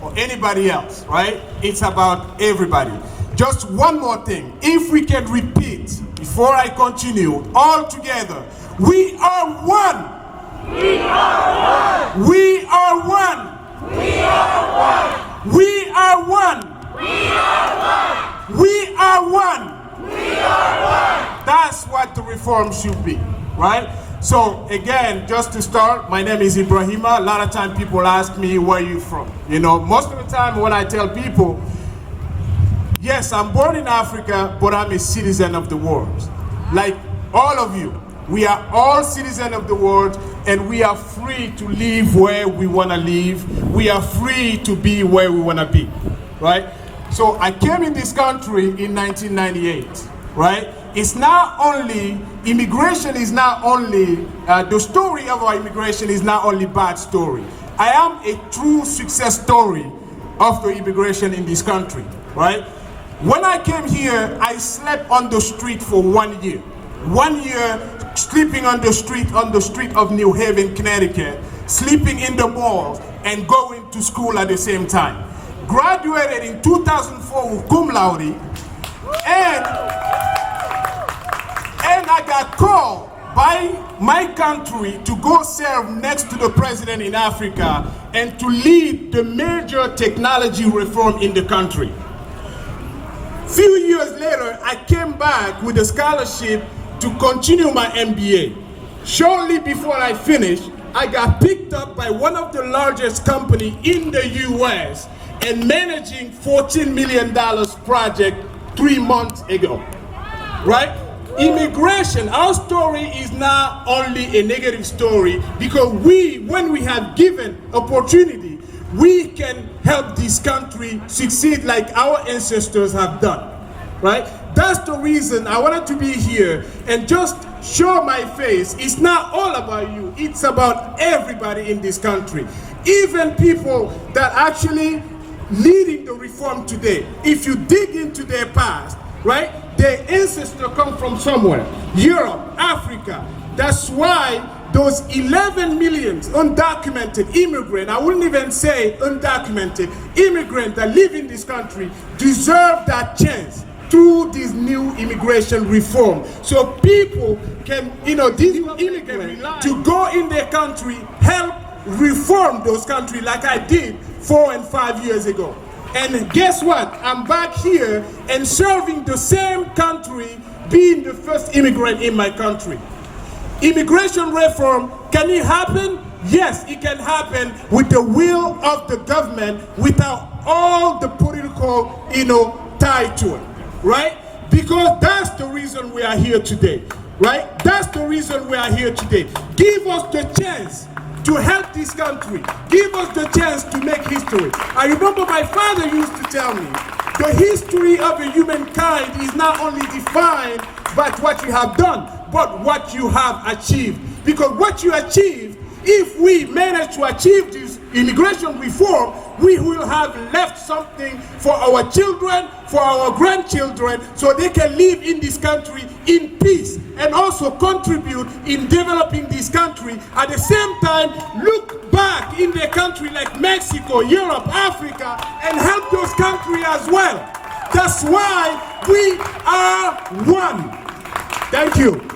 or anybody else, right? It's about everybody. Just one more thing. If we can repeat before I continue, all together, we are one. We are one. We are one. We are one. We are one. We are one. We are one. We are one. That's what the reform should be, right? So again, just to start, my name is Ibrahima. A lot of time people ask me, where are you from? You know, most of the time when I tell people, yes, I'm born in Africa, but I'm a citizen of the world. Like all of you, we are all citizens of the world, and we are free to live where we want to live. We are free to be where we want to be, right? So I came in this country in 1998, right? It's not only, immigration is not only, the story of our immigration is not only bad story. I am a true success story of the immigration in this country, right? When I came here, I slept on the street for 1 year. 1 year sleeping on the street of New Haven, Connecticut, sleeping in the malls and going to school at the same time. Graduated in 2004 with cum laude, and I got called by my country to go serve next to the president in Africa and to lead the major technology reform in the country. Few years later, I came back with a scholarship to continue my MBA. Shortly before I finished, I got picked up by one of the largest companies in the US and managing $14 million project 3 months ago, right? Immigration, our story is not only a negative story, because when we have given opportunity, we can help this country succeed like our ancestors have done, right? That's the reason I wanted to be here and just show my face. It's not all about you, it's about everybody in this country. Even people that actually leading the reform today. If you dig into their past, right? Their ancestors come from somewhere, Europe, Africa. That's why those 11 million undocumented immigrants, I wouldn't even say undocumented, immigrants that live in this country deserve that chance through this new immigration reform. So people can, these immigrants to go in their country, help reform those countries like I did 4 and 5 years ago. And guess what? I'm back here and serving the same country, being the first immigrant in my country. Immigration reform, can it happen? Yes, it can happen with the will of the government, without all the political, tie to it, right? Because that's the reason we are here today, right? That's the reason we are here today. Give us the chance to help this country. Give us the chance to make history. I remember my father used to tell me, the history of a humankind is not only defined by what you have done, but what you have achieved. Because what you achieved, if we manage to achieve this immigration reform, we will have left something for our children, for our grandchildren, so they can live in this country in peace and also contribute in developing this country. At the same time, look back in their country like Mexico, Europe, Africa, and help those countries as well. That's why we are one. Thank you.